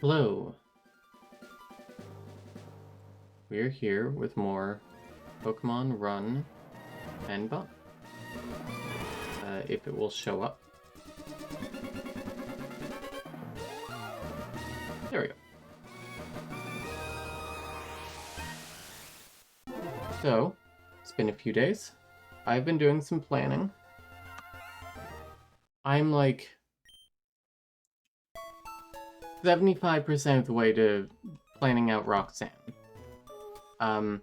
Hello. We're here with more Pokemon Run and Bun. If it will show up. There we go. So, it's been a few days. I've been doing some planning. I'm like 75% of the way to planning out Roxanne. But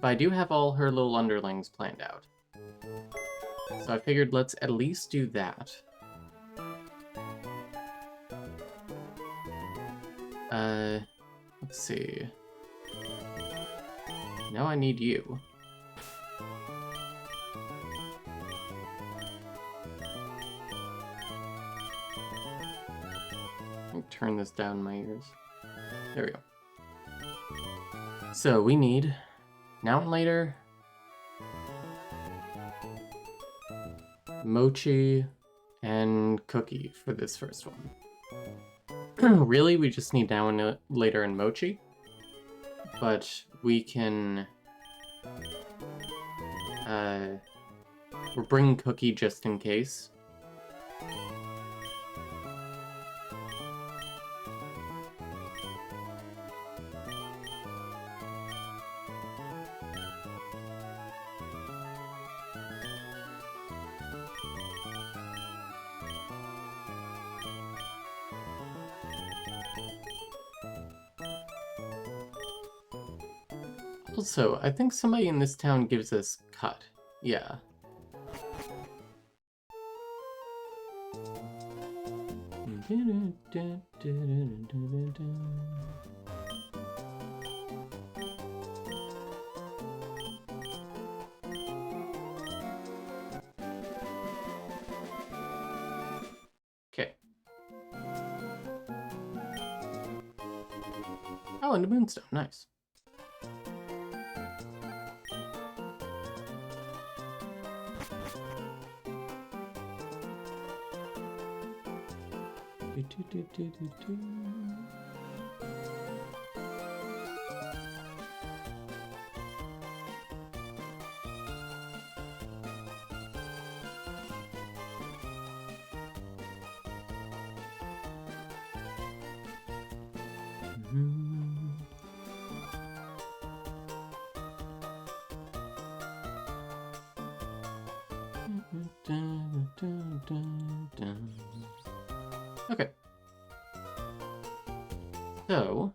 I do have all her little underlings planned out. So I figured let's at least do that. Let's see. Now I need you. Let me turn this down in my ears. There we go. So we need Now and Later, Mochi, and Cookie for this first one. Really, we just need Now and Later and Mochi. But we can... we're bringing Cookie just in case. Also, I think somebody in this town gives us cut. Yeah. Okay. Oh, and a moonstone. Nice. Okay. So,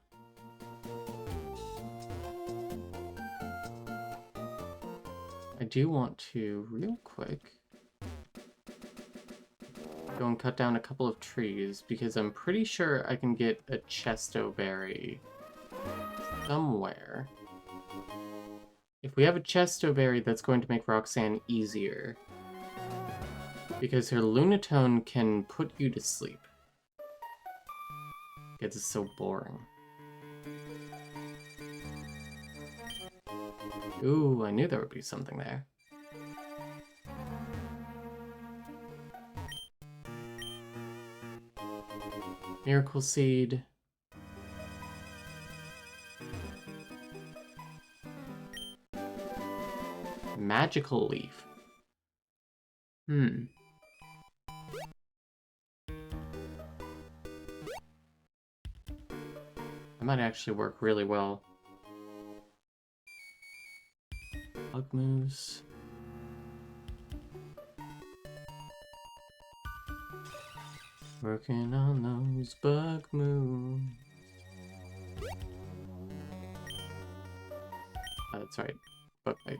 I do want to, real quick, go and cut down a couple of trees, because I'm pretty sure I can get a Chesto Berry somewhere. If we have a Chesto Berry, that's going to make Roxanne easier. Because her Lunatone can put you to sleep. It's so boring. Ooh, I knew there would be something there. Miracle Seed. Magical Leaf. That might actually work really well. Bug moves. Working on those bug moves. Oh, that's right. Bug bite.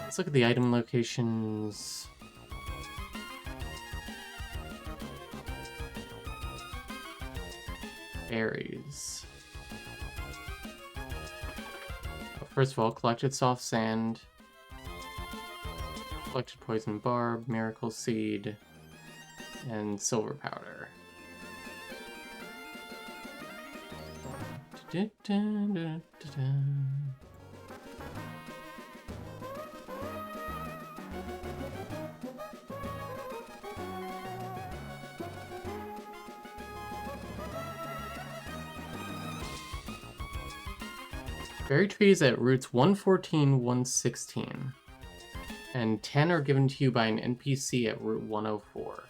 Let's look at the item locations. Berries. First of all, collected soft sand. Collected Poison Barb, Miracle Seed, and Silver Powder. Berry trees at roots 114, 116. And 10 are given to you by an NPC at route 104.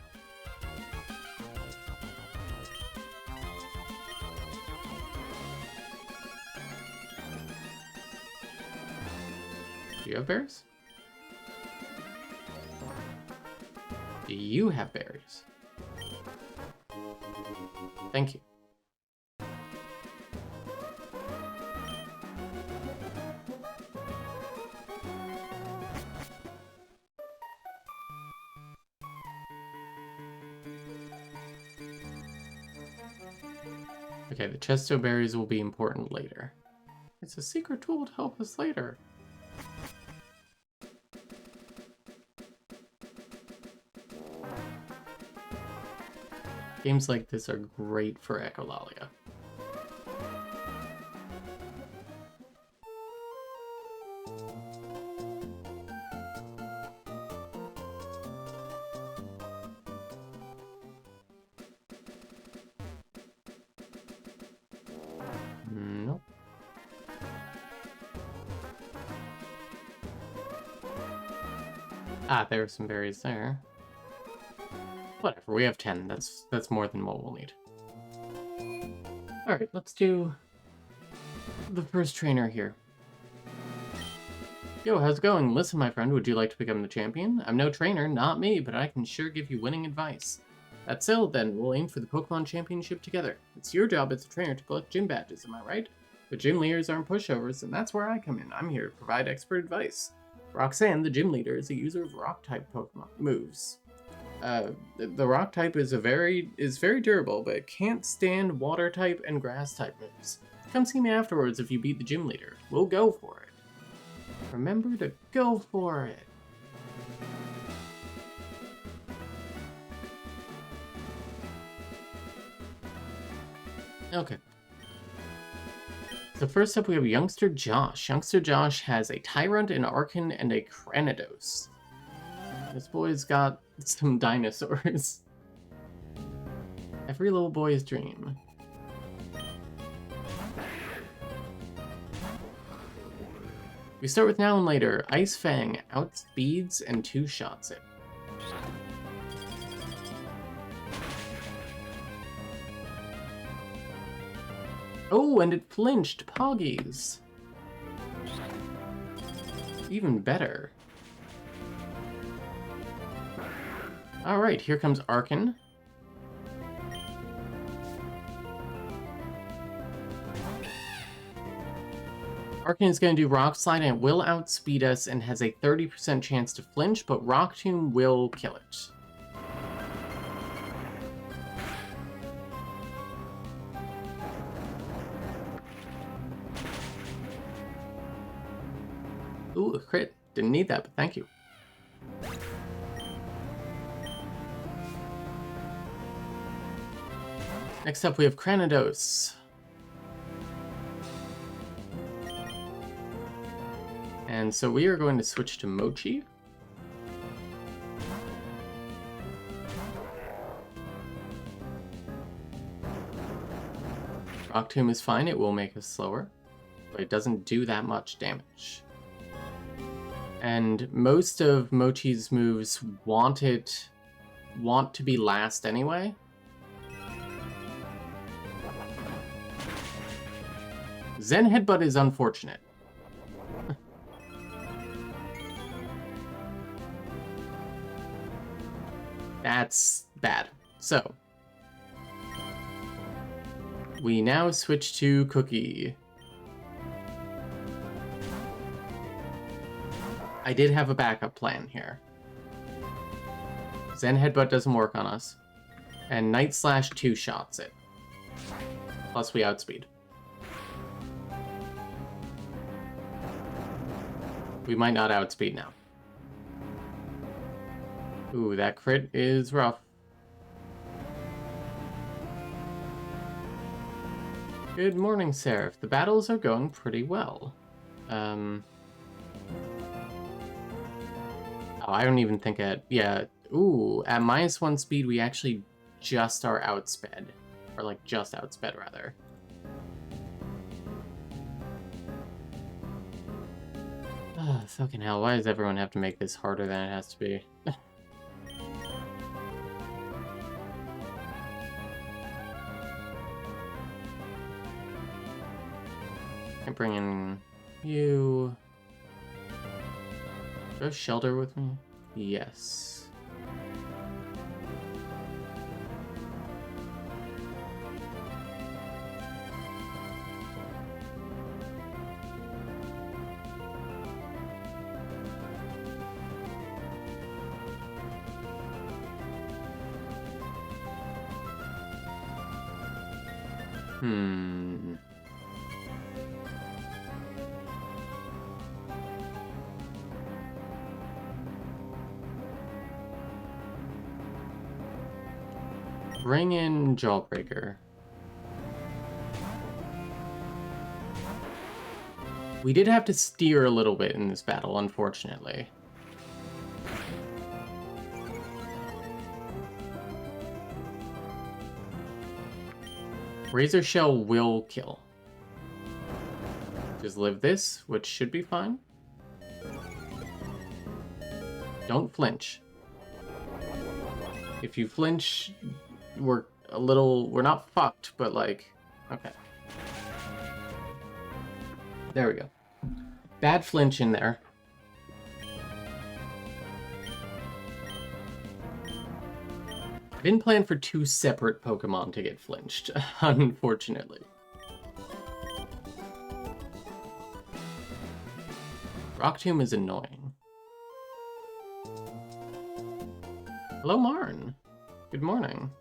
Do you have berries? Do you have berries? Thank you. Okay, the chesto berries will be important later. It's a secret tool to help us later. Games like this are great for Echolalia. Nope. Ah, there are some berries there. Whatever, we have 10. That's more than what we'll need. Alright, let's do the first trainer here. Yo, how's it going? Listen, my friend, would you like to become the champion? I'm no trainer, not me, but I can sure give you winning advice. That's settled then, we'll aim for the Pokemon Championship together. It's your job as a trainer to collect gym badges, am I right? But gym leaders aren't pushovers, and that's where I come in. I'm here to provide expert advice. Roxanne, the gym leader, is a user of rock-type Pokemon moves. The rock type is very durable, but it can't stand water type and grass type moves. Come see me afterwards if you beat the gym leader. We'll go for it. Remember to go for it. Okay. So first up we have Youngster Josh. Youngster Josh has a Tyrant, an Arcan, and a Cranidos. This boy's got some dinosaurs. Every little boy's dream. We start with now and later. Ice Fang outspeeds and two-shots it. Oh, and it flinched. Poggies. Even better. Alright, here comes Arcan. Arcan is going to do Rock Slide and it will outspeed us and has a 30% chance to flinch, but Rock Tomb will kill it. Ooh, a crit. Didn't need that, but thank you. Next up, we have Cranidos. And so we are going to switch to Mochi. Rock Tomb is fine, it will make us slower, but it doesn't do that much damage. And most of Mochi's moves want to be last anyway. Zen Headbutt is unfortunate. That's bad. So, we now switch to Cookie. I did have a backup plan here. Zen Headbutt doesn't work on us. And Night Slash two-shots it. Plus we outspeed. We might not outspeed now. Ooh, that crit is rough. Good morning, Seraph. The battles are going pretty well. Oh, I don't even think yeah. Ooh, at -1 speed, we actually just are outsped. Or, like, just outsped, rather. Oh, fucking hell, why does everyone have to make this harder than it has to be? I bring in you. Do I have shelter with me? Yes. Bring in Jawbreaker. We did have to steer a little bit in this battle, unfortunately. Razor Shell will kill. Just live this, which should be fine. Don't flinch. If you flinch, we're not fucked, but like, okay. There we go. Bad flinch in there. I didn't plan for 2 separate Pokemon to get flinched, unfortunately. Rock Tomb is annoying. Hello, Marn. Good morning.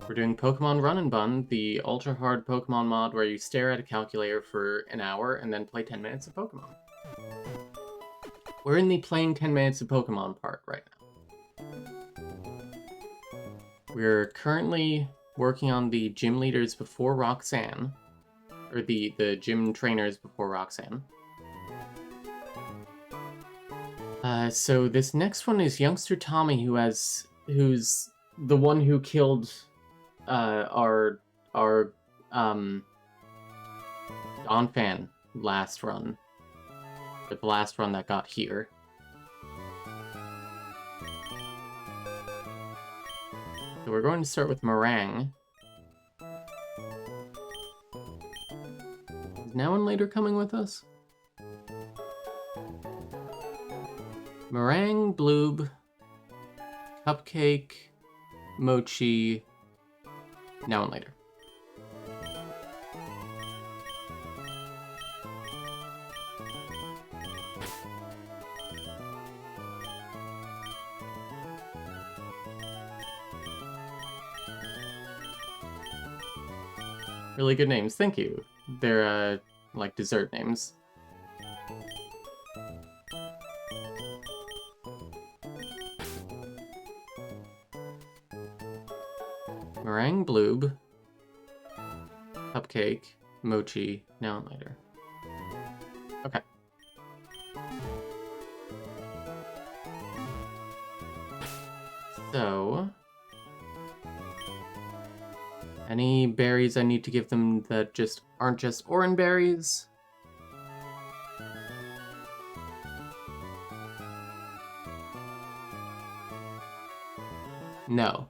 We're doing Pokemon Run and Bun, the ultra-hard Pokemon mod where you stare at a calculator for an hour and then play 10 minutes of Pokemon. We're in the playing 10 minutes of Pokemon part right now. We're currently working on the gym leaders before Roxanne, or the gym trainers before Roxanne. So this next one is youngster Tommy, who's the one who killed our Donphan last run, the last run that got here. So we're going to start with Meringue. Is Now and Later coming with us? Meringue, Bloob, Cupcake, Mochi, Now and Later. Really good names, thank you. They're, like, dessert names. Meringue, Bloob, Cupcake, Mochi, Now and Later. Okay. So... any berries I need to give them that just aren't just orange berries? No.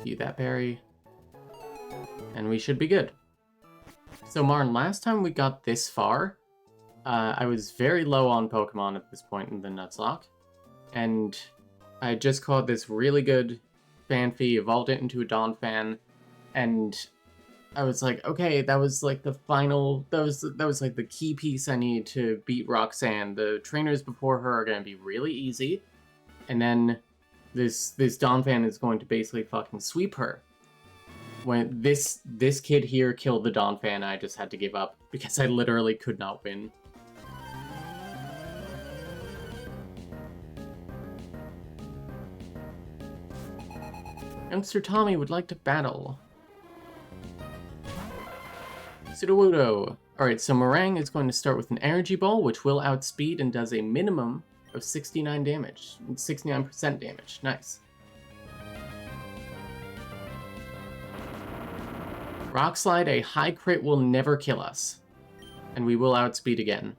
Eat that berry. And we should be good. So Marn, last time we got this far, I was very low on Pokemon at this point in the Nuzlocke, and I just caught this really good Phanpy, evolved it into a Donphan, and I was like, okay, that was like the final, that was like the key piece I need to beat Roxanne. The trainers before her are gonna be really easy, and then this Donphan is going to basically fucking sweep her. When this kid here killed the Donphan, I just had to give up because I literally could not win. Youngster Tommy would like to battle. Sudowoodo. Alright, so Meringue is going to start with an energy ball, which will outspeed and does a minimum of 69 damage. 69% damage. Nice. Rock Slide, a high crit will never kill us. And we will outspeed again.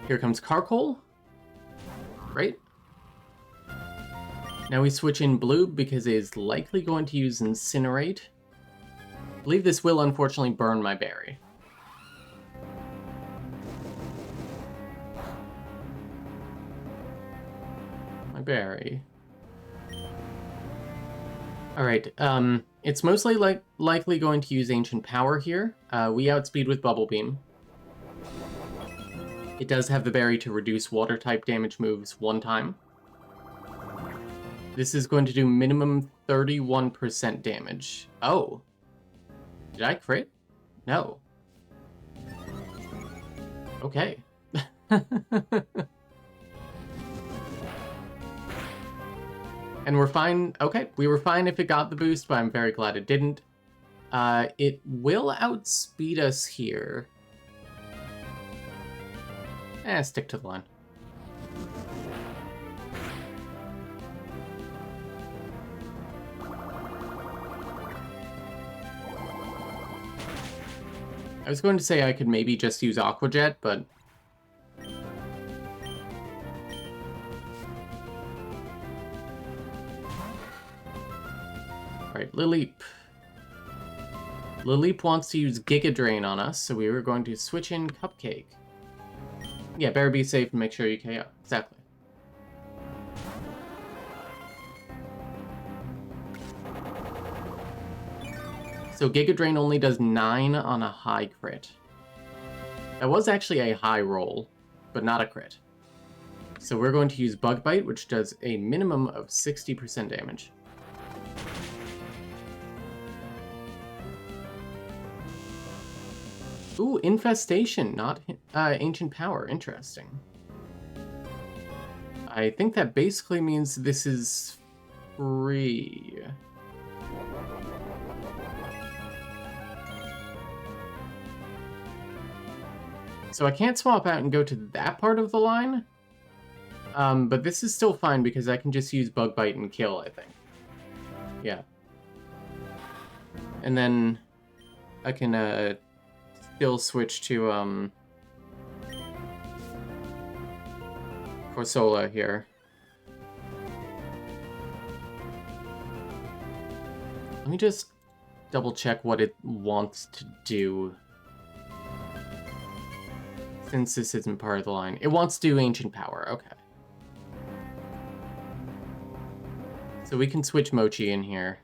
Here comes Carcoal. Great. Now we switch in Blue because it is likely going to use Incinerate. I believe this will unfortunately burn my berry. My berry. Alright, it's mostly likely going to use Ancient Power here. We outspeed with Bubble Beam. It does have the berry to reduce water-type damage moves one time. This is going to do minimum 31% damage. Oh. Did I crit? No. Okay. And we're fine. Okay, we were fine if it got the boost, but I'm very glad it didn't. It will outspeed us here. Stick to the line. I was going to say I could maybe just use Aqua Jet, but... Alright, Lileep. Lileep wants to use Giga Drain on us, so we were going to switch in Cupcake. Yeah, better be safe and make sure you KO. Exactly. So Giga Drain only does 9 on a high crit. That was actually a high roll, but not a crit. So we're going to use Bug Bite, which does a minimum of 60% damage. Ooh, Infestation, not Ancient Power. Interesting. I think that basically means this is free. So I can't swap out and go to that part of the line. But this is still fine because I can just use Bug Bite and kill, I think. Yeah. And then I can still switch to Corsola here. Let me just double check what it wants to do. Since this isn't part of the line. It wants to do Ancient Power, okay. So we can switch Mochi in here.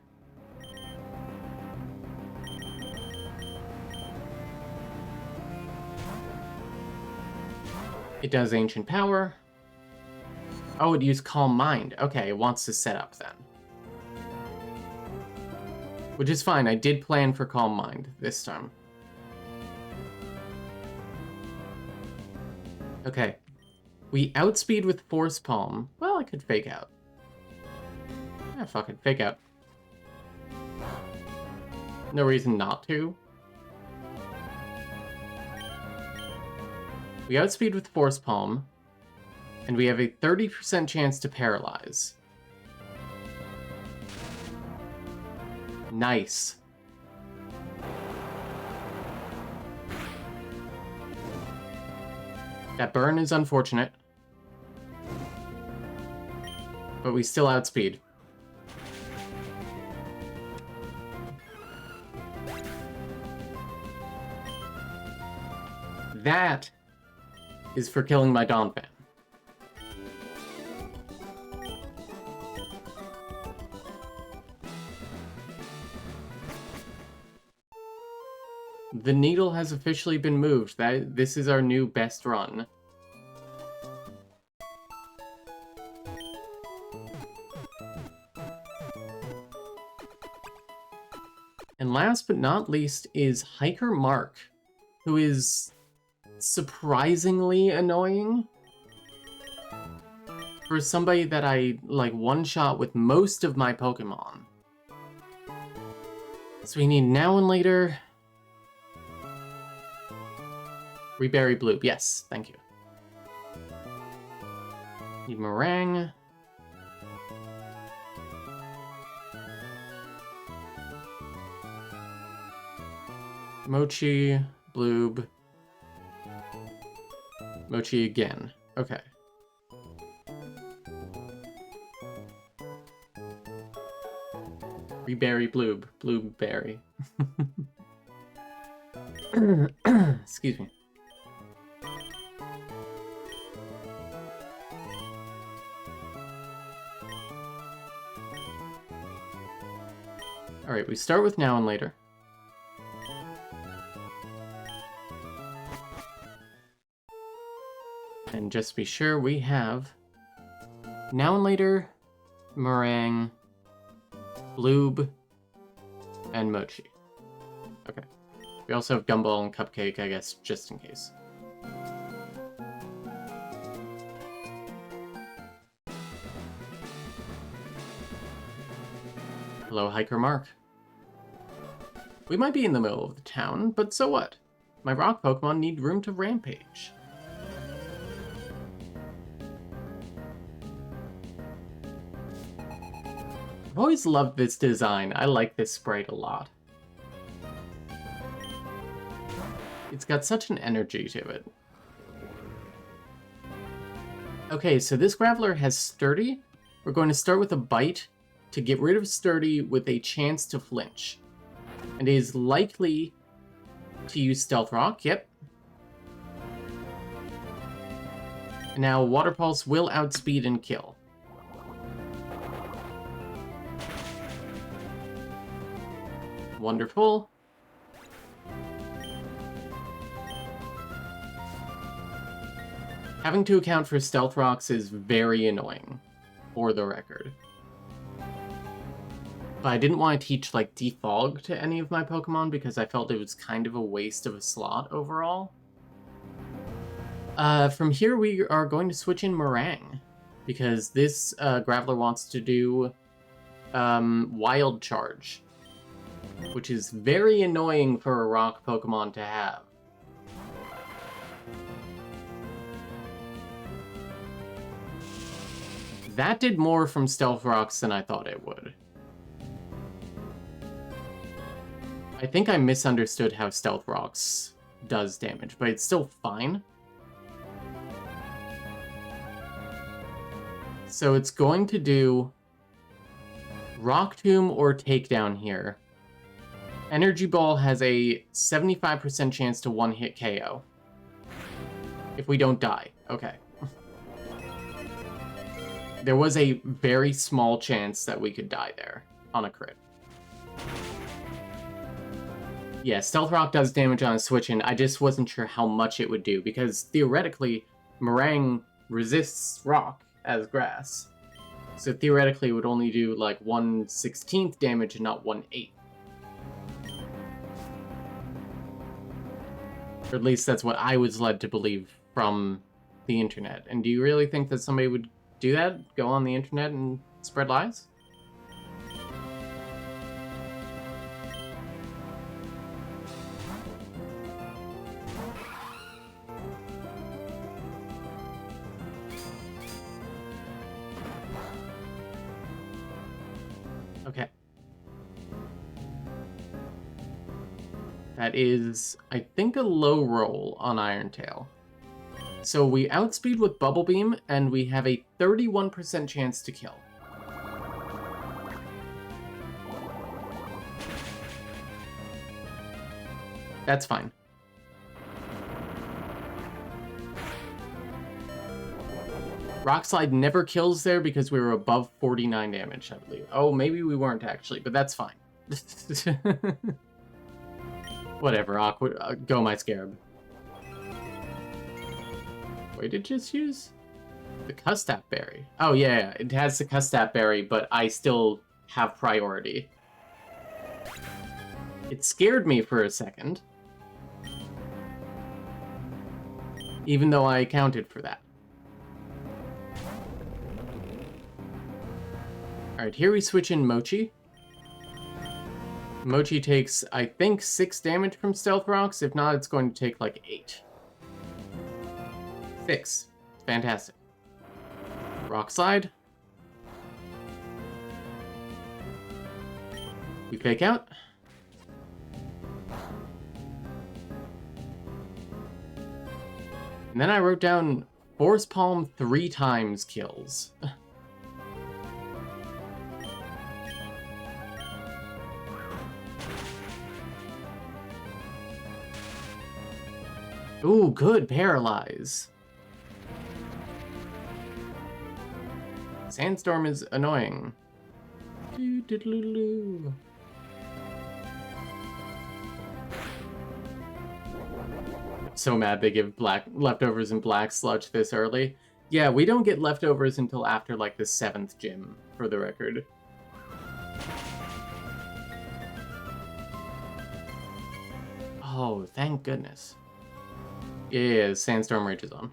It does Ancient Power. Oh, it used Calm Mind. Okay, it wants to set up then. Which is fine, I did plan for Calm Mind this time. Okay. We outspeed with Force Palm. Well, I could Fake Out. Fuck it, Fake Out. No reason not to. We outspeed with Force Palm, and we have a 30% chance to paralyze. Nice. That burn is unfortunate, but we still outspeed. That is for killing my Donphan. The needle has officially been moved. This is our new best run. And last but not least is Hiker Mark, who is surprisingly annoying for somebody that I, like, one-shot with most of my Pokemon. So we need Now and Later. Reberry Blue. Yes, thank you. Need Meringue. Mochi, Bloob. Mochi again. Okay. Reberry Bloob. Blueberry. Excuse me. Alright, we start with Now and Later. And just to be sure, we have Now and Later, Meringue, Bloob, and Mochi. Okay. We also have Gumball and Cupcake, I guess, just in case. Hello, Hiker Mark. We might be in the middle of the town, but so what? My rock Pokemon need room to rampage. I've always loved this design. I like this sprite a lot. It's got such an energy to it. Okay, so this Graveler has Sturdy. We're going to start with a Bite to get rid of Sturdy with a chance to flinch. And is likely to use Stealth Rock, yep. And now Water Pulse will outspeed and kill. Wonderful. Having to account for Stealth Rocks is very annoying, for the record. But I didn't want to teach, like, Defog to any of my Pokemon because I felt it was kind of a waste of a slot overall. From here, we are going to switch in Meringue, because this Graveler wants to do Wild Charge, which is very annoying for a rock Pokemon to have. That did more from Stealth Rocks than I thought it would. I think I misunderstood how Stealth Rocks does damage, but it's still fine. So it's going to do Rock Tomb or Takedown here. Energy Ball has a 75% chance to one-hit KO. If we don't die. Okay. There was a very small chance that we could die there on a crit. Yeah, Stealth Rock does damage on a switch, and I just wasn't sure how much it would do, because theoretically, Meringue resists rock as grass. So theoretically, it would only do like 1/16 damage and not 1/8. Or at least that's what I was led to believe from the internet. And do you really think that somebody would do that? Go on the internet and spread lies? Okay. That is, I think, a low roll on Iron Tail. So we outspeed with Bubble Beam, and we have a 31% chance to kill. That's fine. Rock Slide never kills there because we were above 49 damage, I believe. Oh, maybe we weren't actually, but that's fine. Whatever, awkward. Go my scarab. Wait, did it just use? The Custap Berry. Oh, yeah, it has the Custap Berry, but I still have priority. It scared me for a second. Even though I accounted for that. Alright, here we switch in Mochi. Mochi takes, I think, 6 damage from Stealth Rocks. If not, it's going to take like 8. 6. Fantastic. Rock Slide. We fake out. And then I wrote down Force Palm 3 times kills. Ooh, good. Paralyze. Sandstorm is annoying. Doo-doo-doo-doo. So mad they give leftovers and black sludge this early. Yeah, we don't get leftovers until after like the 7th gym, for the record. Oh, thank goodness. Yeah, Sandstorm Rage is on.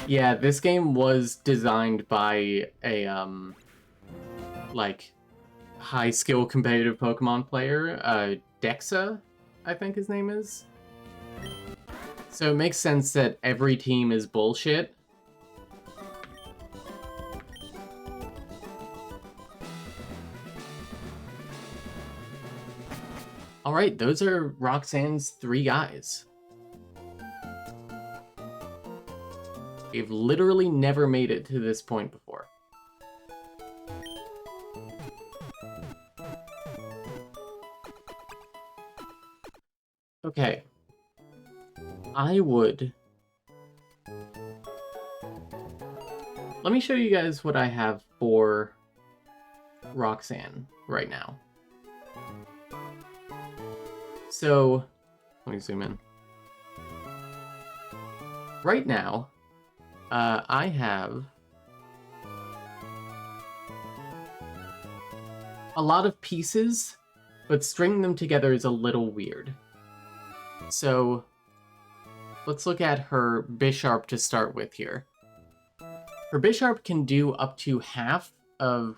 Yeah, this game was designed by a, like, high-skill competitive Pokemon player, Dexa, I think his name is. So it makes sense that every team is bullshit. Alright, those are Roxanne's 3 guys. We've literally never made it to this point before. Okay. Let me show you guys what I have for Roxanne right now. So, let me zoom in. Right now, I have a lot of pieces, but stringing them together is a little weird. So, let's look at her Bisharp to start with here. Her Bisharp can do up to half of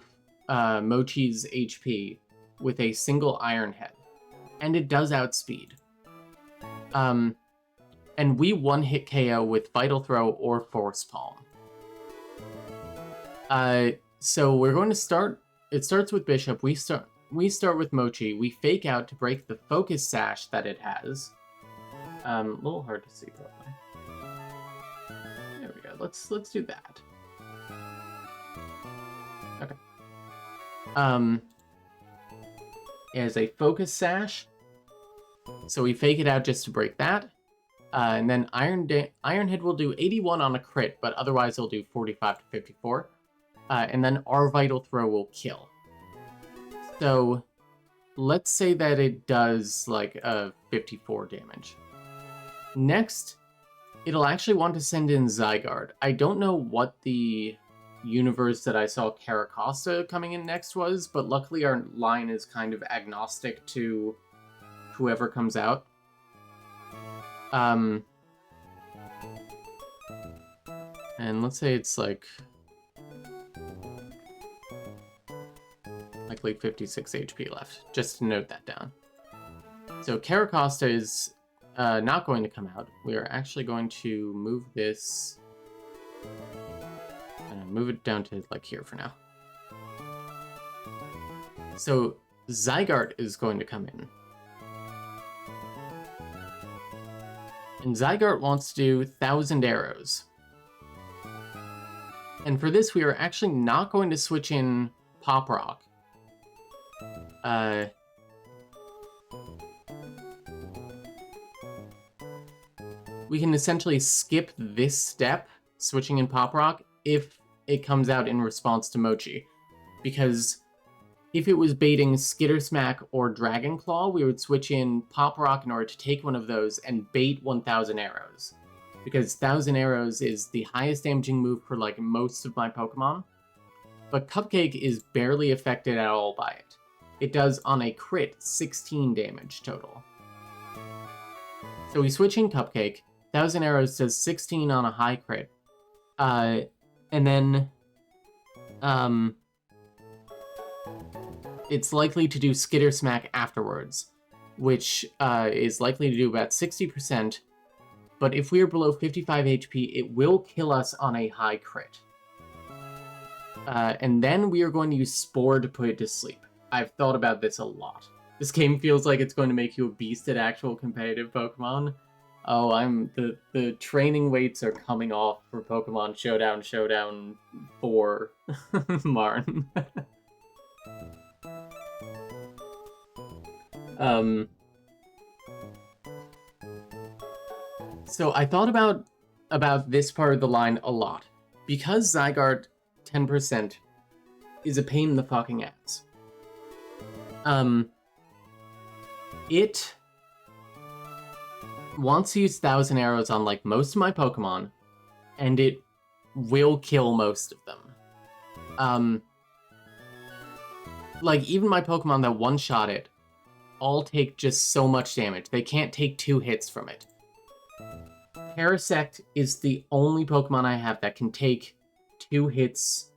Mochi's HP with a single Iron Head, and it does outspeed. And we one-hit KO with Vital Throw or Force Palm. So we're going to start. It starts with Bishop. We start with Mochi. We fake out to break the Focus Sash that it has. A little hard to see probably. There we go. Let's do that. Okay. It has a Focus Sash. So we fake it out just to break that. And then Iron Head will do 81 on a crit, but otherwise it'll do 45 to 54. And then our Vital Throw will kill. So let's say that it does like a 54 damage. Next, it'll actually want to send in Zygarde. I don't know what the universe that I saw Caracosta coming in next was, but luckily our line is kind of agnostic to whoever comes out. And let's say it's like likely 56 HP left, just to note that down. So Caracosta is not going to come out. We are actually going to move this, move it down to like here for now. So Zygarde is going to come in. And Zygarde wants to do 1,000 arrows. And for this, we are actually not going to switch in Pop Rock. We can essentially skip this step, switching in Pop Rock, if it comes out in response to Mochi. Because if it was baiting Skitter Smack or Dragon Claw, we would switch in Pop Rock in order to take one of those and bait 1,000 arrows. Because 1,000 arrows is the highest damaging move for like most of my Pokemon. But Cupcake is barely affected at all by it. It does on a crit 16 damage total. So we switch in Cupcake, 1,000 arrows does 16 on a high crit. And then it's likely to do Skitter Smack afterwards, which is likely to do about 60%, but if we are below 55 HP, it will kill us on a high crit. And then we are going to use Spore to put it to sleep. I've thought about this a lot. This game feels like it's going to make you a beast at actual competitive Pokemon. Oh, the training weights are coming off for Pokemon Showdown 4 Marn. So I thought about this part of the line a lot. Because Zygarde 10% is a pain in the fucking ass. It wants to use 1,000 arrows on like most of my Pokemon, and it will kill most of them. Like even my Pokemon that one-shot it all take just so much damage. They can't take 2 hits from it. Parasect is the only Pokemon I have that can take 2 hits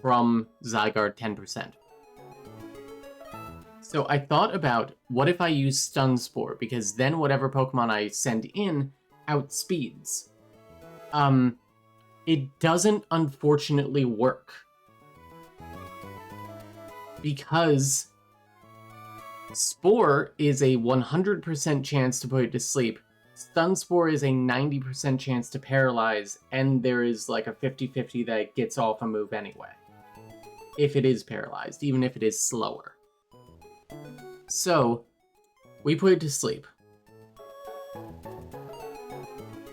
from Zygarde 10%. So I thought about, what if I use Stun Spore? Because then whatever Pokemon I send in outspeeds. It doesn't unfortunately work. Because Spore is a 100% chance to put it to sleep. Stun Spore is a 90% chance to paralyze, and there is like a 50-50 that it gets off a move anyway. If it is paralyzed, even if it is slower. So, we put it to sleep.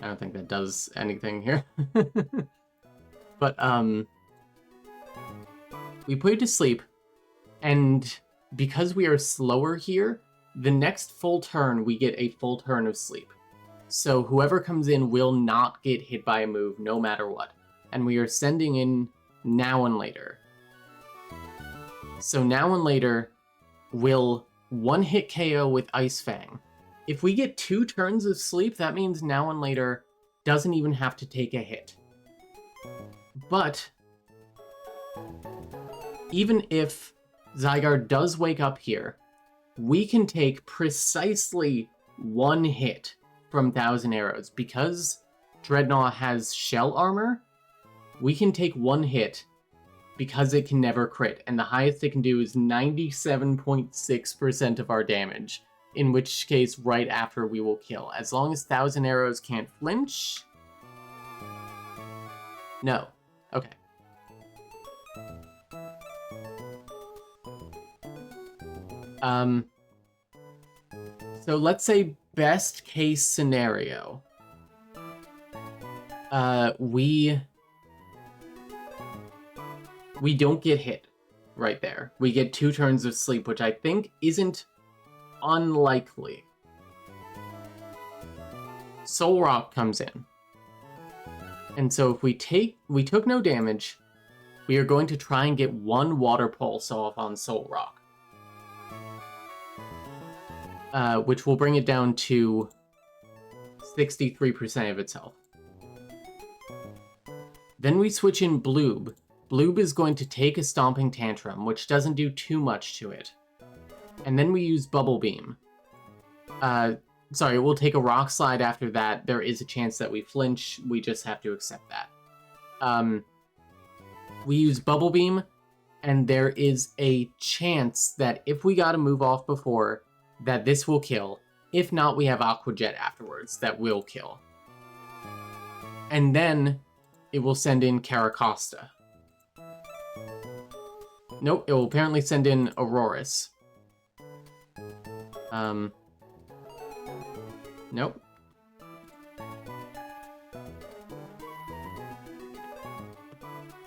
I don't think that does anything here. But, we put it to sleep, and because we are slower here, the next full turn we get a full turn of sleep. So whoever comes in will not get hit by a move no matter what. And we are sending in Now and Later. So Now and Later will one-hit KO with Ice Fang. If we get 2 turns of sleep, that means Now and Later doesn't even have to take a hit. But even if Zygarde does wake up here, we can take precisely 1 hit from 1,000 arrows. Because Dreadnought has shell armor, we can take 1 hit because it can never crit, and the highest it can do is 97.6% of our damage, in which case right after we will kill. As long as 1,000 arrows can't flinch... No. Okay. So let's say best case scenario. We don't get hit right there. We get 2 turns of sleep, which I think isn't unlikely. Soul Rock comes in. And so if we took no damage, we are going to try and get 1 Water Pulse off on Soul Rock. Which will bring it down to 63% of its health. Then we switch in Bloob. Bloob is going to take a Stomping Tantrum, which doesn't do too much to it. And then we use Bubble Beam. Sorry, we'll take a Rock Slide after that. There is a chance that we flinch. We just have to accept that. We use Bubble Beam, and there is a chance that if we got a move off before, that this will kill. If not, we have Aqua Jet afterwards that will kill. And then it will send in Caracosta. Nope, it will apparently send in Aurorus. Nope.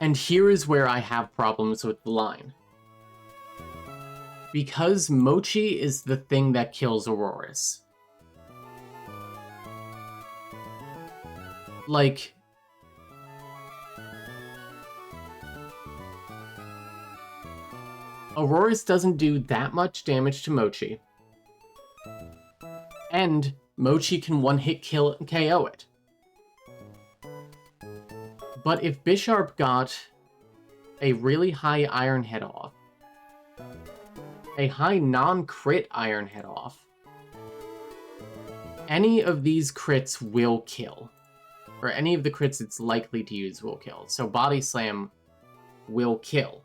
And here is where I have problems with the line. Because Mochi is the thing that kills Auroras. Like, Auroras doesn't do that much damage to Mochi. And Mochi can one-hit kill KO it. But if Bisharp got a really high Iron Head off, a high non-crit Iron Head off, any of these crits will kill. Or any of the crits it's likely to use will kill. So Body Slam will kill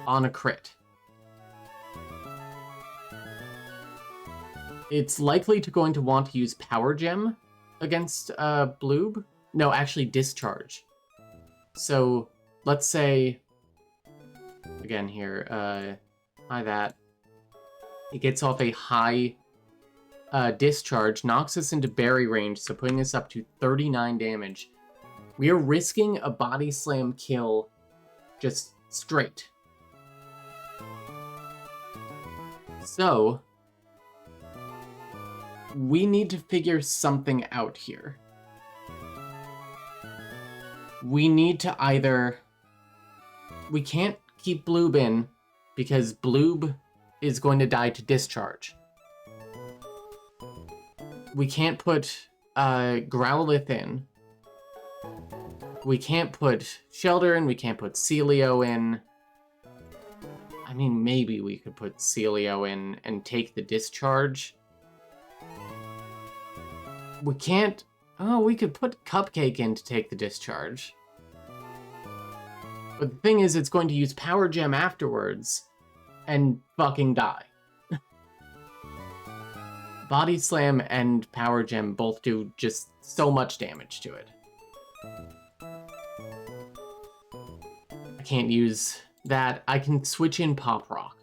on a crit. It's likely going to want to use Power Gem against Bloob. No, actually Discharge. So let's say, again here, high that. It gets off a high Discharge, knocks us into Berry range, so putting us up to 39 damage. We are risking a Body Slam kill just straight. So, we need to figure something out here. We need to either... We can't keep Bloob in, because Bloob is going to die to Discharge. We can't put Growlithe in. We can't put Shelter in, we can't put Celio in. I mean, maybe we could put Celio in and take the Discharge. We can't... Oh, we could put Cupcake in to take the Discharge. But the thing is, it's going to use Power Gem afterwards and fucking die. Body Slam and Power Gem both do just so much damage to it. I can't use that. I can switch in Pop Rock,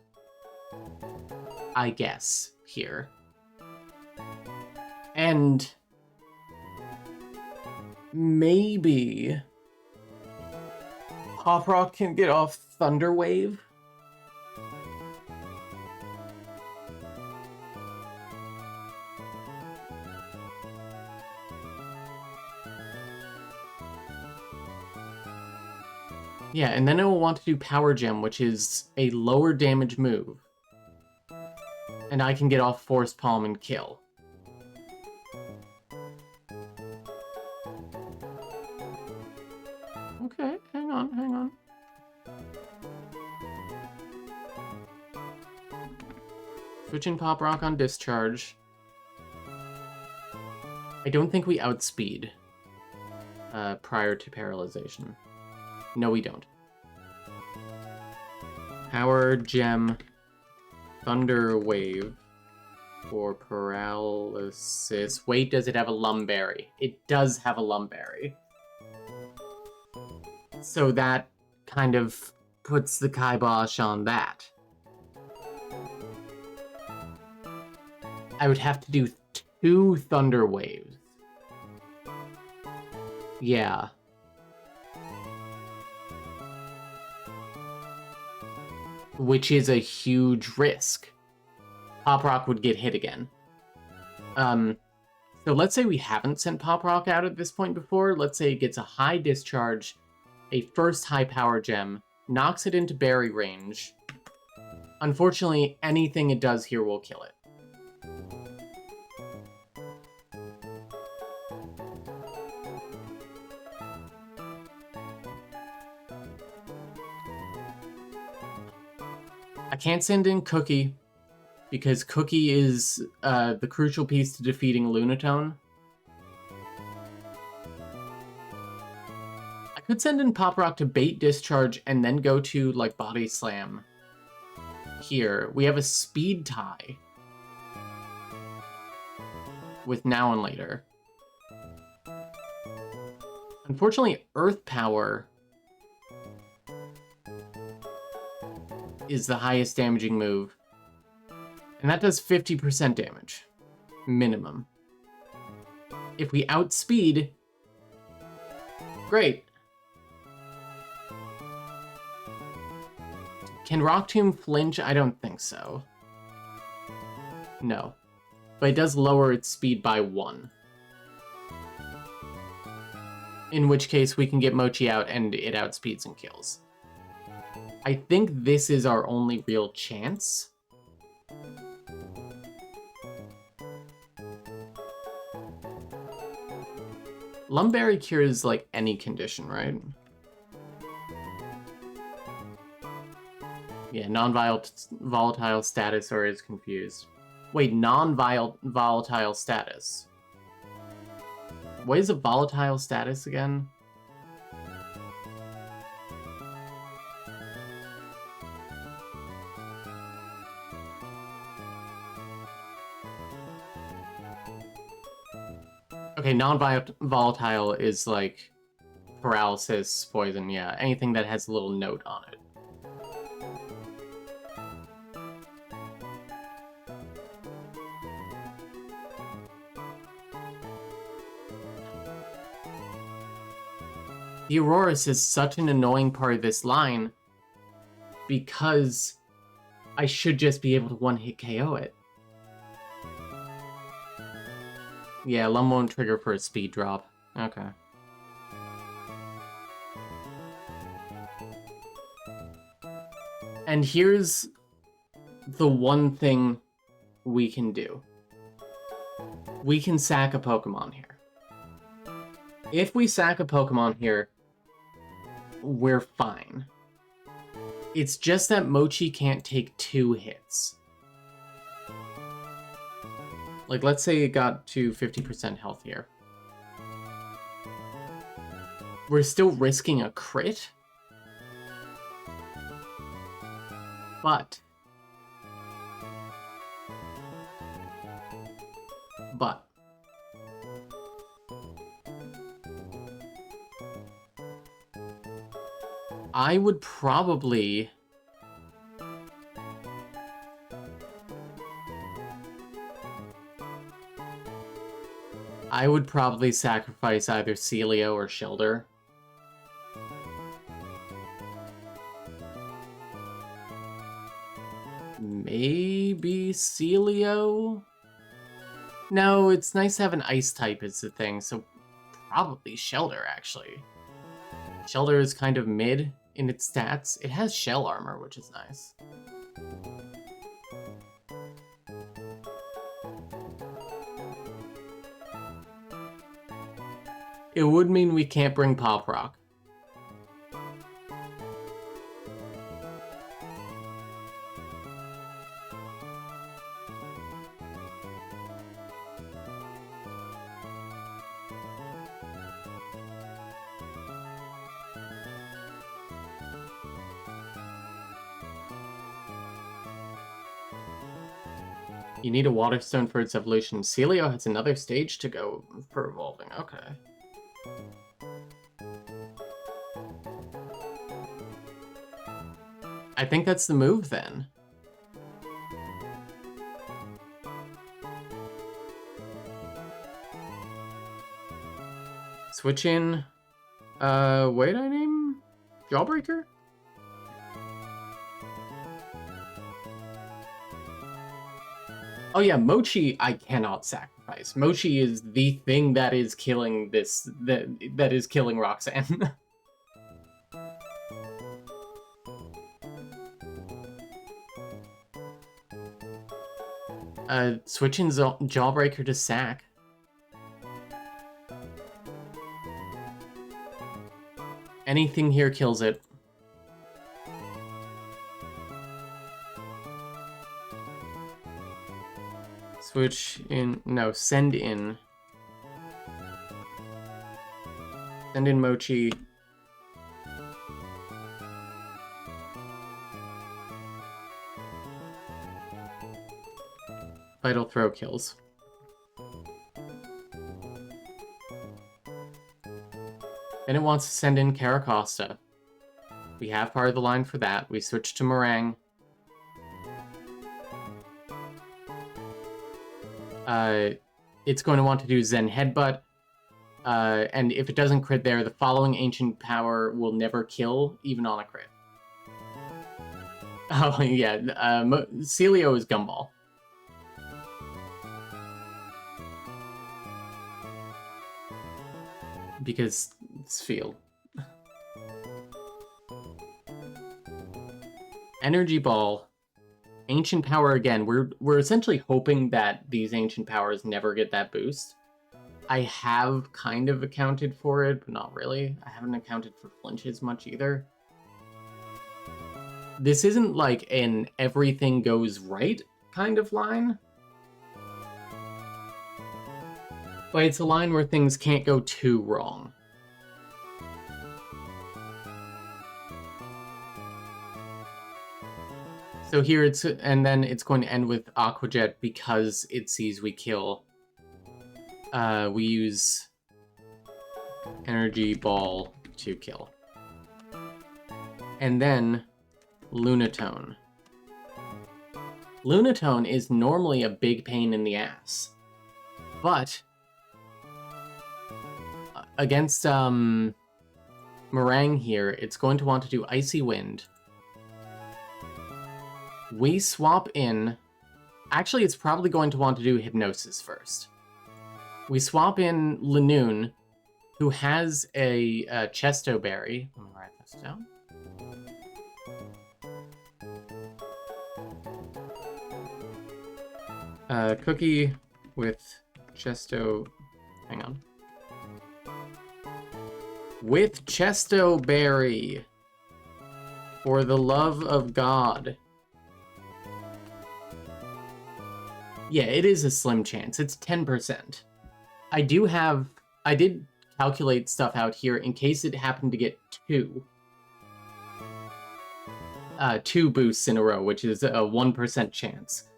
I guess, here. And maybe Pop Rock can get off Thunder Wave. Yeah, and then it will want to do Power Gem, which is a lower damage move. And I can get off Force Palm and kill. Okay, hang on. Switching Pop Rock on Discharge. I don't think we outspeed prior to Paralyzation. No, we don't. Power Gem, Thunder Wave for Paralysis. Wait, does it have a Lumberry? It does have a Lumberry. So that kind of puts the kibosh on that. I would have to do 2 Thunder Waves. Yeah. Which is a huge risk. Pop Rock would get hit again. So let's say we haven't sent Pop Rock out at this point before. Let's say it gets a high Discharge, a first high Power Gem, knocks it into Berry range. Unfortunately, anything it does here will kill it. I can't send in Cookie, because Cookie is the crucial piece to defeating Lunatone. I could send in Pop Rock to bait Discharge and then go to, like, Body Slam. Here, we have a speed tie with Now and Later. Unfortunately, Earth Power is the highest damaging move. And that does 50% damage. Minimum. If we outspeed... Great. Can Rock Tomb flinch? I don't think so. No. But it does lower its speed by 1. In which case we can get Mochi out and it outspeeds and kills. I think this is our only real chance. Lumberry cures like any condition, right? Yeah, non-volatile status or is confused. Wait, non-volatile status. What is a volatile status again? Okay, non-volatile is like paralysis, poison, yeah. Anything that has a little note on it. The Aurorus is such an annoying part of this line because I should just be able to one-hit KO it. Yeah, Lum won't trigger for a speed drop. Okay. And here's the one thing we can do. We can sack a Pokemon here. If we sack a Pokemon here, we're fine. It's just that Mochi can't take 2 hits. Like, let's say it got to 50% health here. We're still risking a crit? But I would probably sacrifice either Celio or Shellder. Maybe Celio? No, it's nice to have an ice type is the thing, so probably Shellder, actually. Shellder is kind of mid in its stats. It has shell armor, which is nice. It would mean we can't bring Pop Rock. You need a Water Stone for its evolution. Celio has another stage to go for evolving. Okay. I think that's the move then. Switch in. What did I name? Jawbreaker? Oh yeah, Mochi I cannot sacrifice. Mochi is the thing that is killing this, that is killing Roxanne. Switching Jawbreaker to sack. Anything here kills it. Switch in, no, send in. Send in Mochi. Vital Throw kills. Then it wants to send in Caracosta. We have part of the line for that. We switch to Meringue. It's going to want to do Zen Headbutt. And if it doesn't crit there, the following Ancient Power will never kill, even on a crit. Oh, yeah. Celio is Gumball. Because it's field. Energy Ball. Ancient Power again. We're essentially hoping that these Ancient Powers never get that boost. I have kind of accounted for it, but not really. I haven't accounted for flinches much either. This isn't like an everything goes right kind of line. But it's a line where things can't go too wrong. So here and then it's going to end with Aqua Jet because it sees we kill. We use Energy Ball to kill. And then Lunatone. Lunatone is normally a big pain in the ass. But against Meringue here, it's going to want to do Icy Wind. We swap in... Actually, it's probably going to want to do Hypnosis first. We swap in Lanoon, who has a Chesto Berry. Let me write this down. Cookie with Chesto... Hang on. With Chesto Berry. For the love of God. Yeah, it is a slim chance. It's 10%. I did calculate stuff out here in case it happened to get two boosts in a row, which is a 1% chance.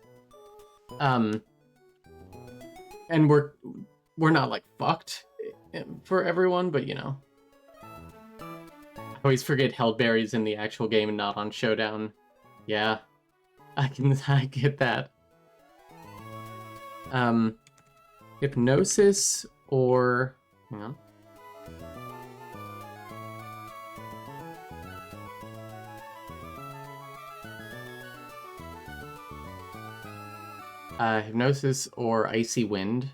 And we're not like fucked for everyone, but you know. I always forget held berries in the actual game and not on Showdown. Yeah, I get that. Hypnosis or... Hang on. Hypnosis or Icy Wind.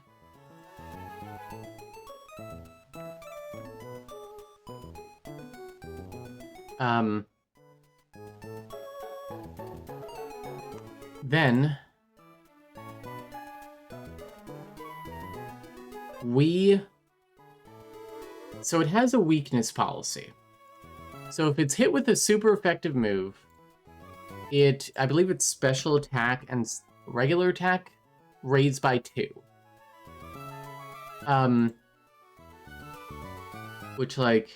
Then... So it has a weakness policy. So if it's hit with a super effective move, I believe it's special attack and regular attack raised by 2. Which, like,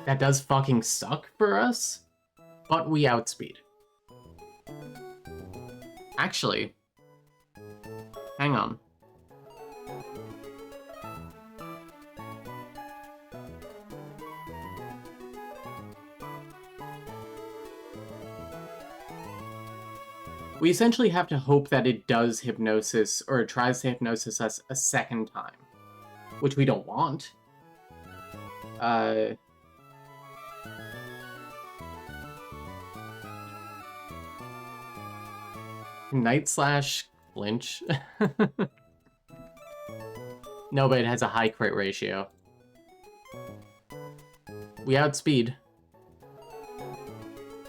that does fucking suck for us, but we outspeed. Actually, hang on. We essentially have to hope that it does hypnosis, or it tries to hypnosis us a second time, which we don't want. Night Slash Flinch. No, but it has a high crit ratio. We outspeed.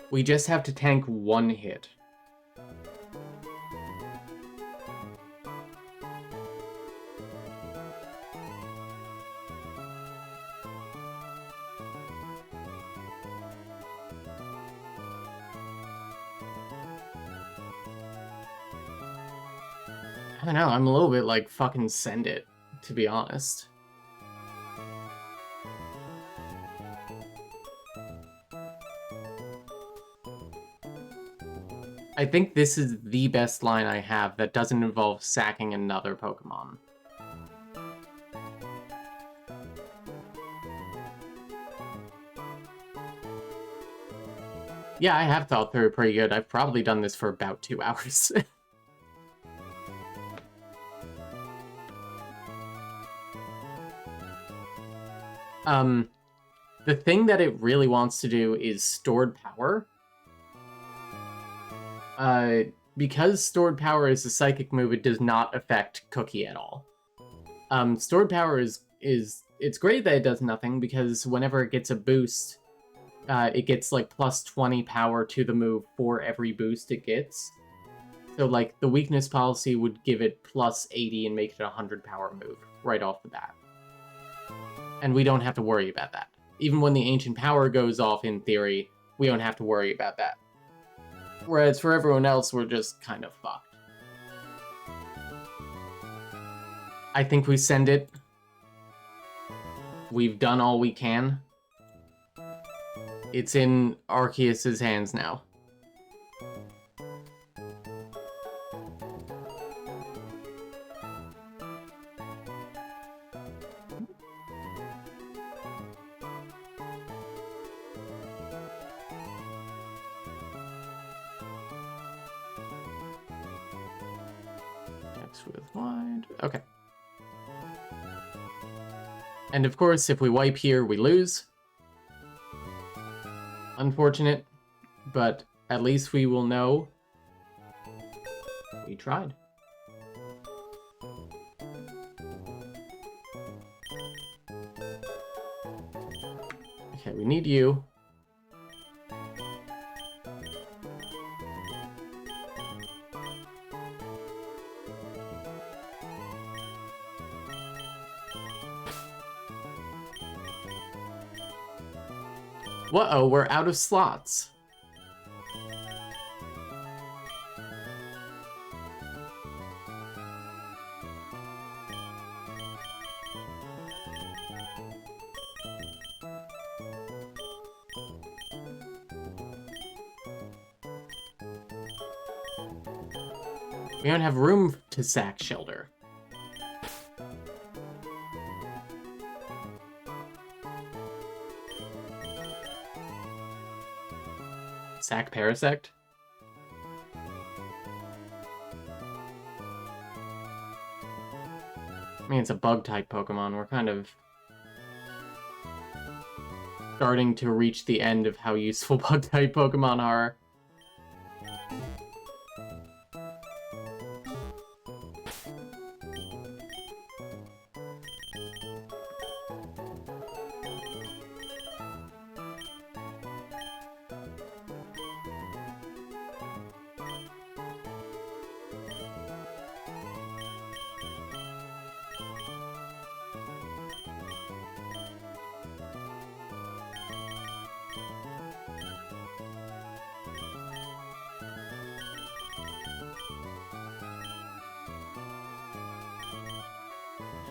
We just have to tank 1 hit. I don't know, I'm a little bit like, fucking send it, to be honest. I think this is the best line I have that doesn't involve sacking another Pokemon. Yeah, I have thought through it pretty good. I've probably done this for about 2 hours. The thing that it really wants to do is stored power. Because stored power is a psychic move, it does not affect Cookie at all. Stored power is it's great that it does nothing, because whenever it gets a boost, it gets like plus 20 power to the move for every boost it gets. So like the weakness policy would give it plus 80 and make it a 100 power move right off the bat. And we don't have to worry about that. Even when the ancient power goes off, in theory, we don't have to worry about that. Whereas for everyone else, we're just kind of fucked. I think we send it. We've done all we can. It's in Arceus's hands now. With wide. Okay. And of course, if we wipe here, we lose. Unfortunate, but at least we will know we tried. Okay, we need you. Whoa, we're out of slots. We don't have room to sack Shelter. Sack Parasect? I mean, it's a bug-type Pokemon. We're kind of starting to reach the end of how useful bug-type Pokemon are.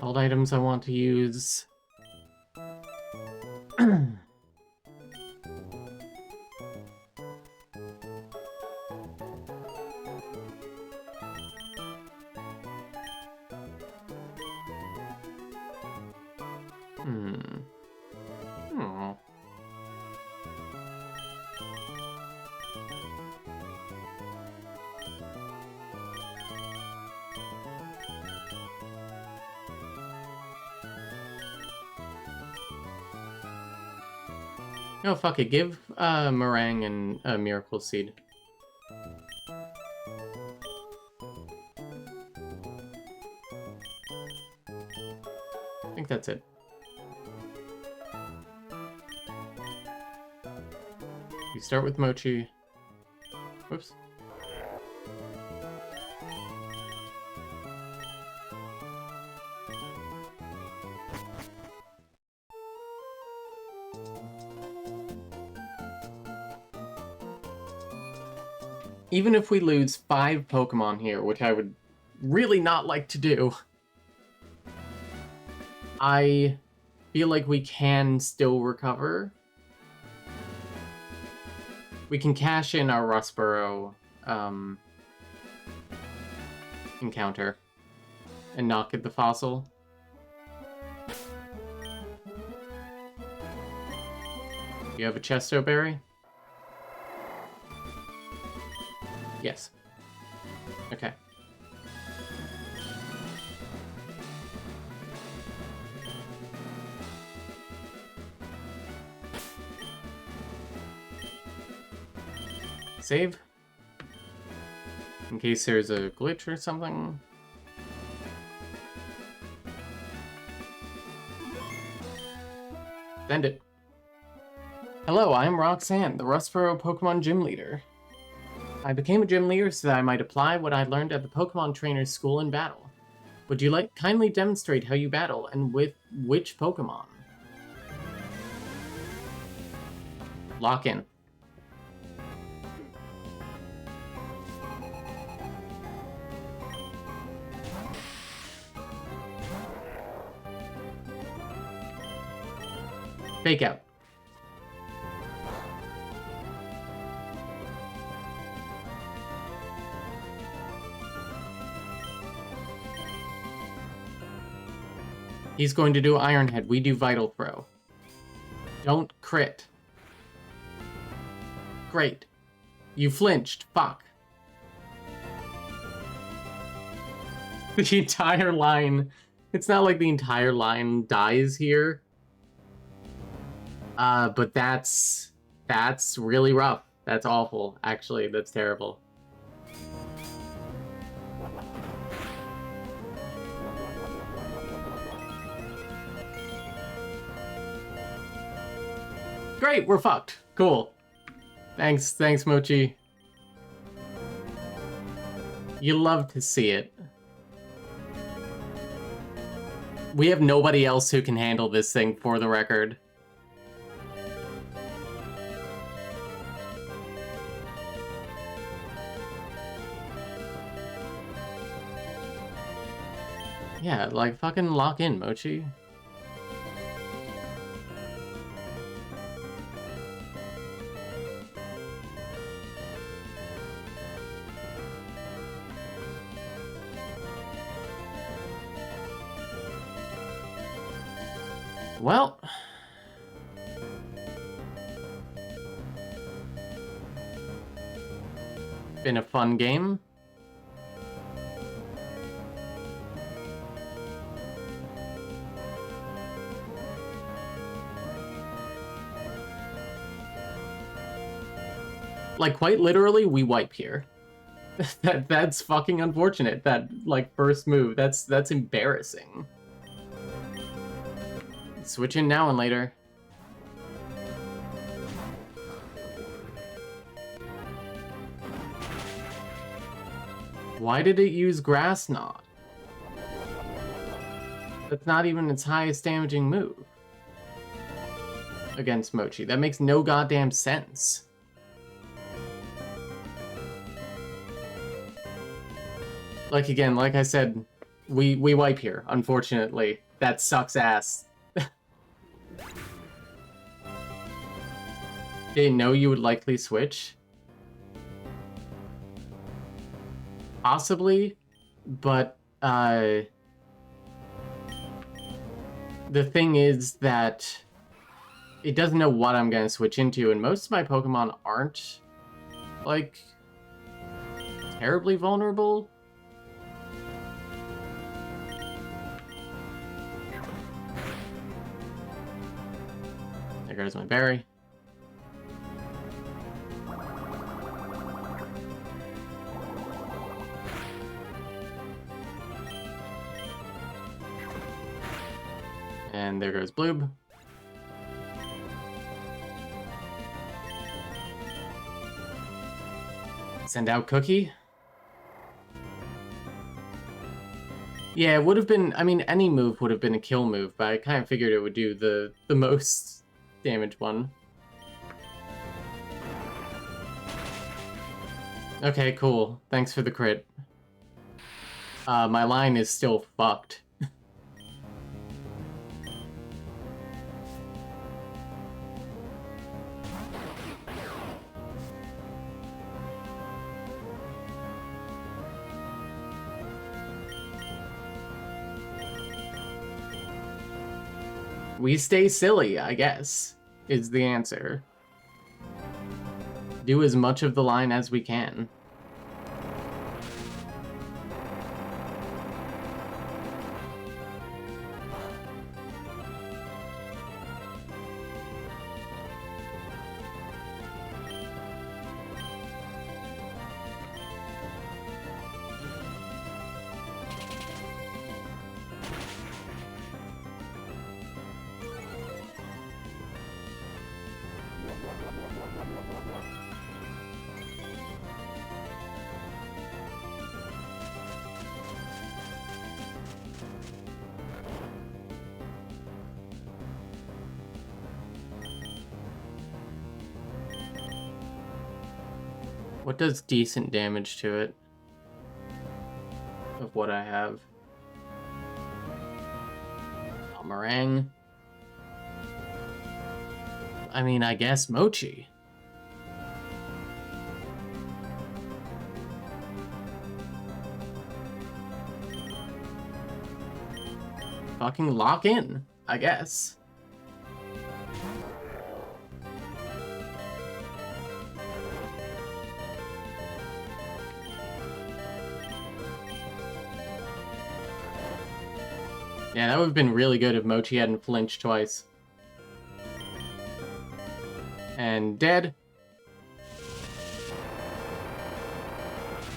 Held items I want to use. Oh, fuck it. Give Meringue and a Miracle Seed. I think that's it. We start with Mochi. Whoops. Even if we lose 5 Pokemon here, which I would really not like to do, I feel like we can still recover. We can cash in our Rustboro encounter and not get the fossil. You have a Chesto Berry? Yes. Okay. save. In case there's a glitch or something. Send it. Hello, I am Roxanne, the Rustboro Pokemon Gym Leader. I became a gym leader so that I might apply what I learned at the Pokemon Trainer's School in battle. Would you kindly demonstrate how you battle and with which Pokemon? Lock in. Fake out. He's going to do Iron Head. We do Vital Throw. Don't crit. Great. You flinched. Fuck. The entire line... It's not like the entire line dies here. But that's really rough. That's awful, actually. That's terrible. Great, we're fucked. Cool. Thanks, Mochi. You love to see it. We have nobody else who can handle this thing, for the record. Yeah, like, fucking lock in, Mochi. Well... Been a fun game. Like, quite literally, we wipe here. That's fucking unfortunate, that, like, first move. That's embarrassing. Switch in now and later. Why did it use Grass Knot? That's not even its highest damaging move. Against Mochi. That makes no goddamn sense. Like, again, like I said, we wipe here, unfortunately. That sucks ass. Didn't know you would likely switch. Possibly, but, the thing is that it doesn't know what I'm gonna switch into, and most of my Pokemon aren't, like, terribly vulnerable. There goes my berry. And there goes Bloob. Send out Cookie. Yeah, it would have been, I mean, any move would have been a kill move, but I kind of figured it would do the most damage one. Okay, cool. Thanks for the crit. My line is still fucked. We stay silly, I guess, is the answer. Do as much of the line as we can. What does decent damage to it? Of what I have. Oh, meringue. I mean, I guess mochi. Fucking lock in, I guess. Yeah, that would have been really good if Mochi hadn't flinched twice. And dead.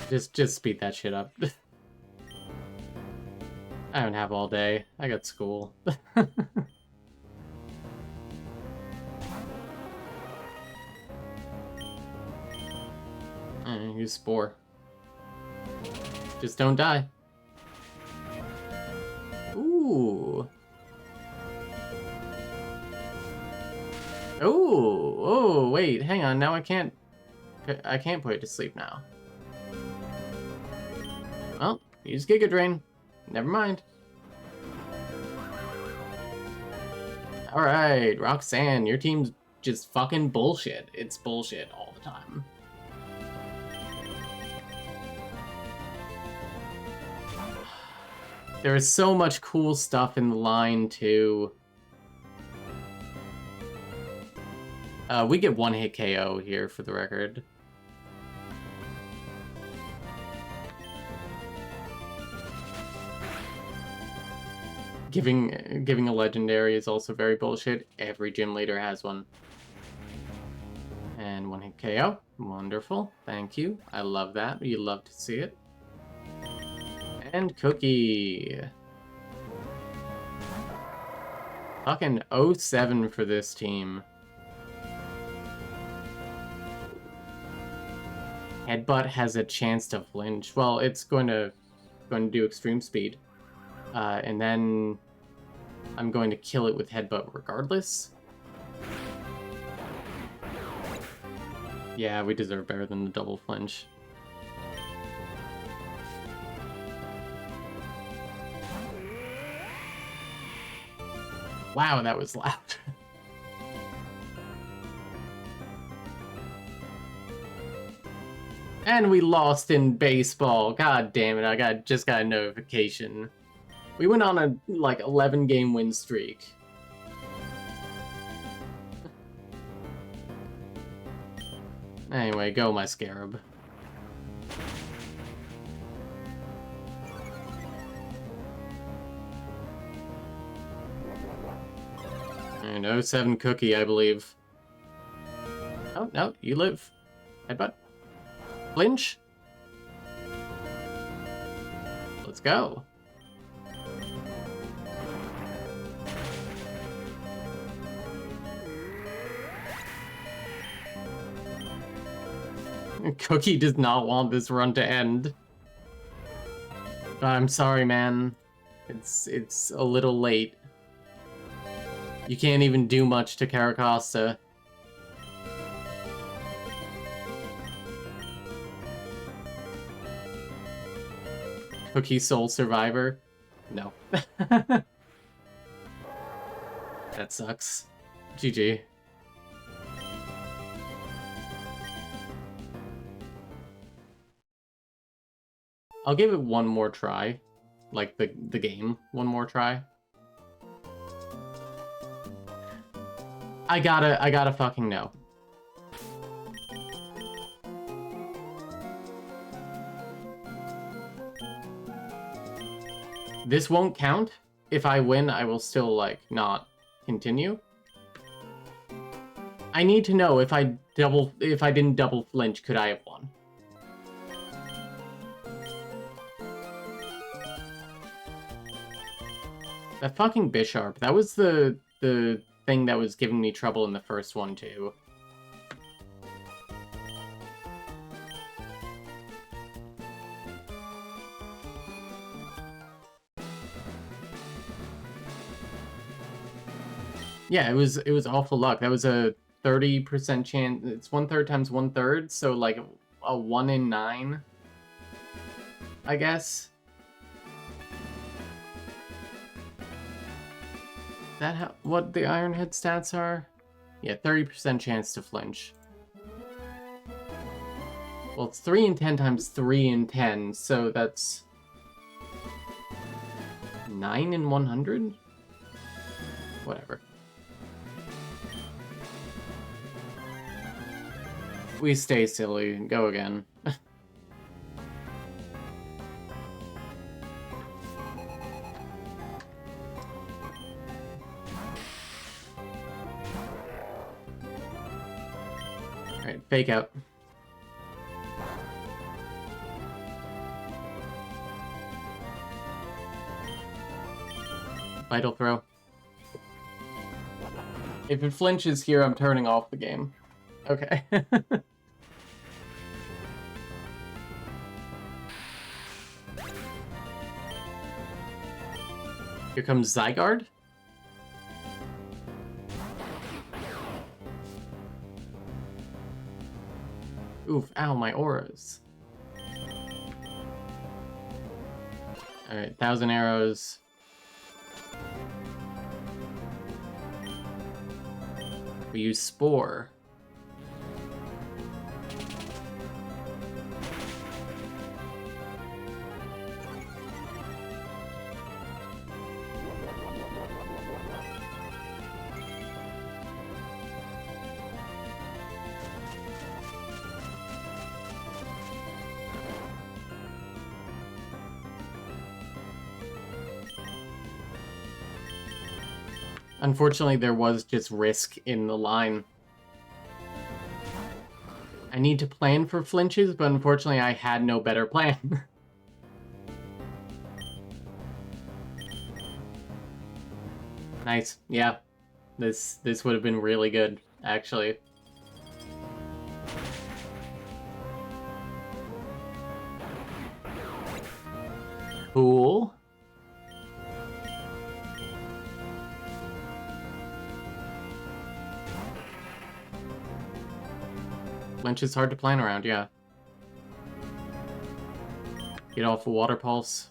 Just speed that shit up. I don't have all day. I got school. Use Spore. Just don't die. Ooh. Oh, wait, hang on. Now I can't put it to sleep now. Well, use Giga Drain. Never mind. Alright, Roxanne, your team's just fucking bullshit. It's bullshit all the time. There is so much cool stuff in the line, too. We get one-hit KO here, for the record. Giving a legendary is also very bullshit. Every gym leader has one. And one-hit KO. Wonderful. Thank you. I love that. You love to see it. And Cookie. Fucking 07 for this team. Headbutt has a chance to flinch. Well, it's going to do extreme speed. And then I'm going to kill it with Headbutt regardless. Yeah, we deserve better than the double flinch. Wow, that was loud. And we lost in baseball. God damn it, I just got a notification. We went on a, like, 11-game win streak. Anyway, go my Scarab. And 07 Cookie, I believe. Oh, no, you live. Headbutt. Flinch. Let's go. Cookie does not want this run to end. But I'm sorry, man. It's a little late. You can't even do much to Caracosta. Cookie Soul Survivor? No. That sucks. GG. I'll give it one more try. Like the game, one more try. I gotta fucking know. This won't count. If I win, I will still, like, not continue. I need to know if I didn't double flinch, could I have won? That fucking Bisharp, that was the thing that was giving me trouble in the first one, too. Yeah, it was awful luck. That was a 30% chance. It's 1/3 times 1/3, so like a 1 in 9, I guess. That what the Iron Head stats are? Yeah, 30% chance to flinch. Well, it's 3 in 10 times 3 in 10, so that's 9 in 100? Whatever. We stay silly. Go again. Alright, fake out. Vital throw. If it flinches here, I'm turning off the game. Okay. Here comes Zygarde. Oof, ow, my auras. Alright, 1,000 arrows. We use Spore. Unfortunately, there was just risk in the line. I need to plan for flinches, but unfortunately I had no better plan. Nice. Yeah. This would have been really good, actually. Cool. Flinch is hard to plan around, yeah. Get off a Water Pulse.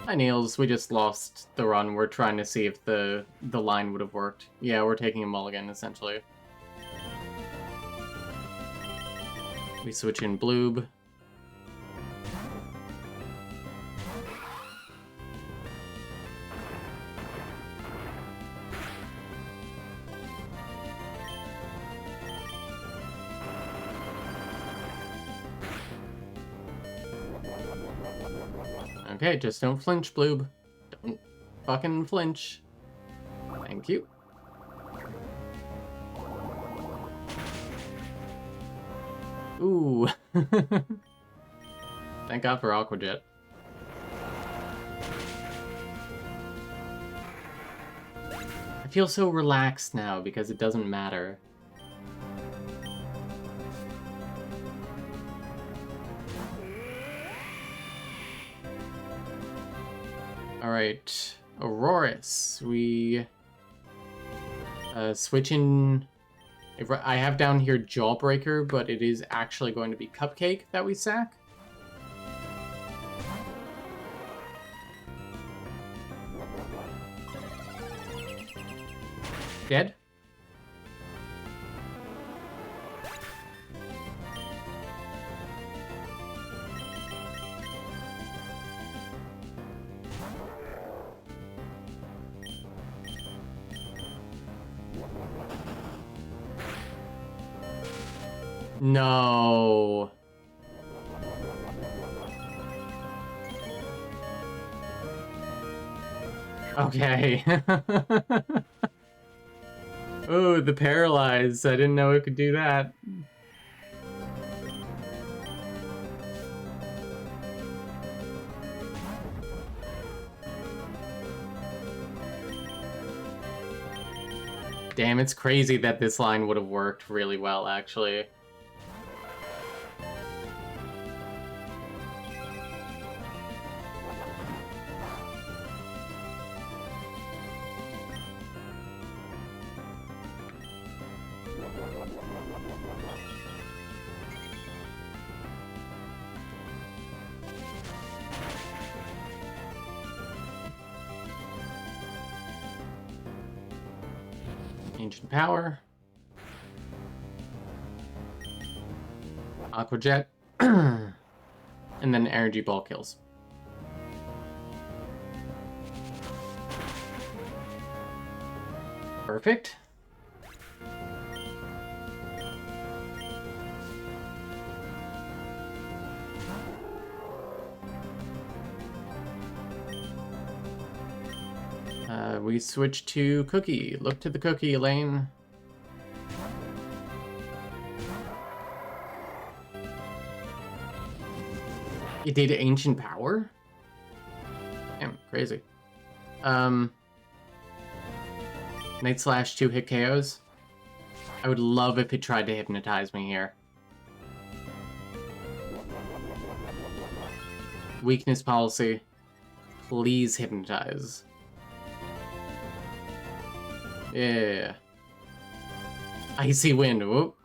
Hi, Niels. We just lost the run. We're trying to see if the line would have worked. Yeah, we're taking a mulligan, essentially. We switch in Bloob. Okay, just don't flinch, Bloob. Don't fucking flinch. Thank you. Ooh. Thank God for Aqua Jet. I feel so relaxed now because it doesn't matter. Alright, Aurorus. We switch in. I have down here Jawbreaker, but it is actually going to be Cupcake that we sack. Dead? No. Okay. Oh, the paralyze. I didn't know it could do that. Damn, it's crazy that this line would have worked really well, actually. Ancient Power. Aqua Jet. And then Energy Ball kills. Perfect. We switch to Cookie. Look to the Cookie, Elaine. It did Ancient Power? Damn, crazy. Night Slash 2 hit KOs. I would love if it tried to hypnotize me here. Weakness policy. Please hypnotize. Yeah. Icy Wind. Whoop.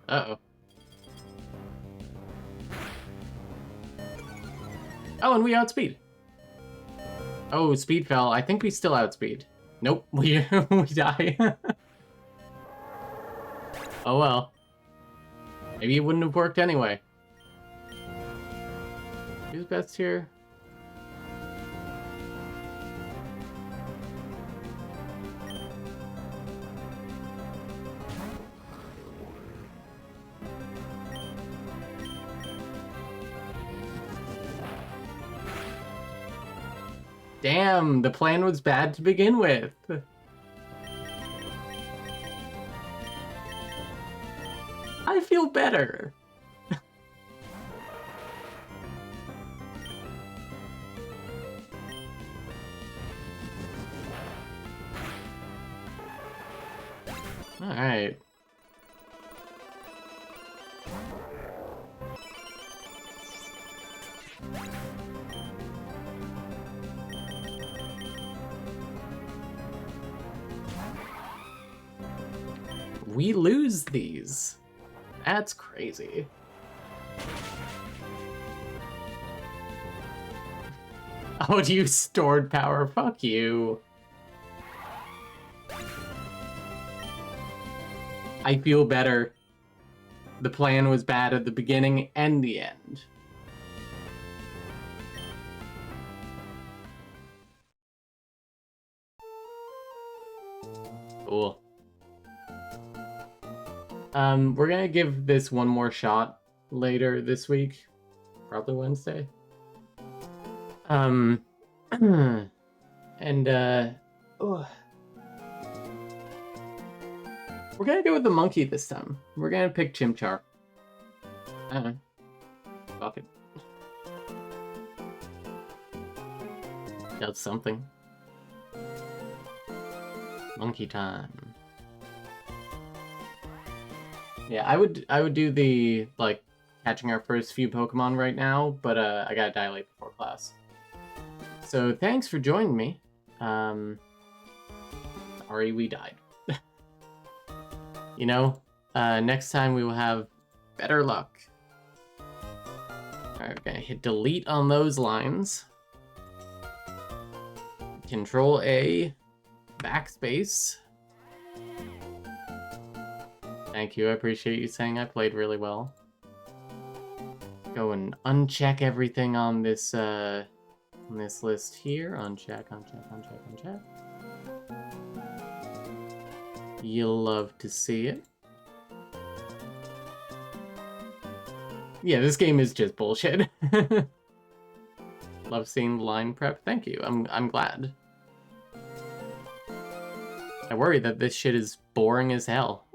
Uh-oh. Oh, and we outspeed. Oh, speed fell. I think we still outspeed. Nope, we die. Oh well. Maybe it wouldn't have worked anyway. Who's best here? Damn, the plan was bad to begin with. I feel better. All right. We lose these. That's crazy. Oh, you stored power. Fuck you. I feel better. The plan was bad at the beginning and the end. Cool. We're gonna give this one more shot later this week. Probably Wednesday. And, oh. We're gonna go with the monkey this time. We're gonna pick Chimchar. Fuck it. That's something. Monkey time. Yeah, I would do the, like, catching our first few Pokemon right now, but I gotta dilate before class. So thanks for joining me. Sorry we died. You know, next time we will have better luck. Alright, we're gonna hit delete on those lines. Control A, backspace. Thank you, I appreciate you saying I played really well. Go and uncheck everything on this list here. Uncheck, uncheck, uncheck, uncheck. You'll love to see it. Yeah, this game is just bullshit. Love seeing the line prep. Thank you. I'm glad. I worry that this shit is boring as hell.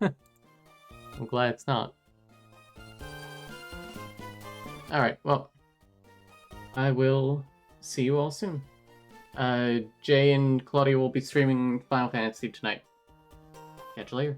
I'm glad it's not. Alright, well, I will see you all soon. Jay and Claudia will be streaming Final Fantasy tonight. Catch you later.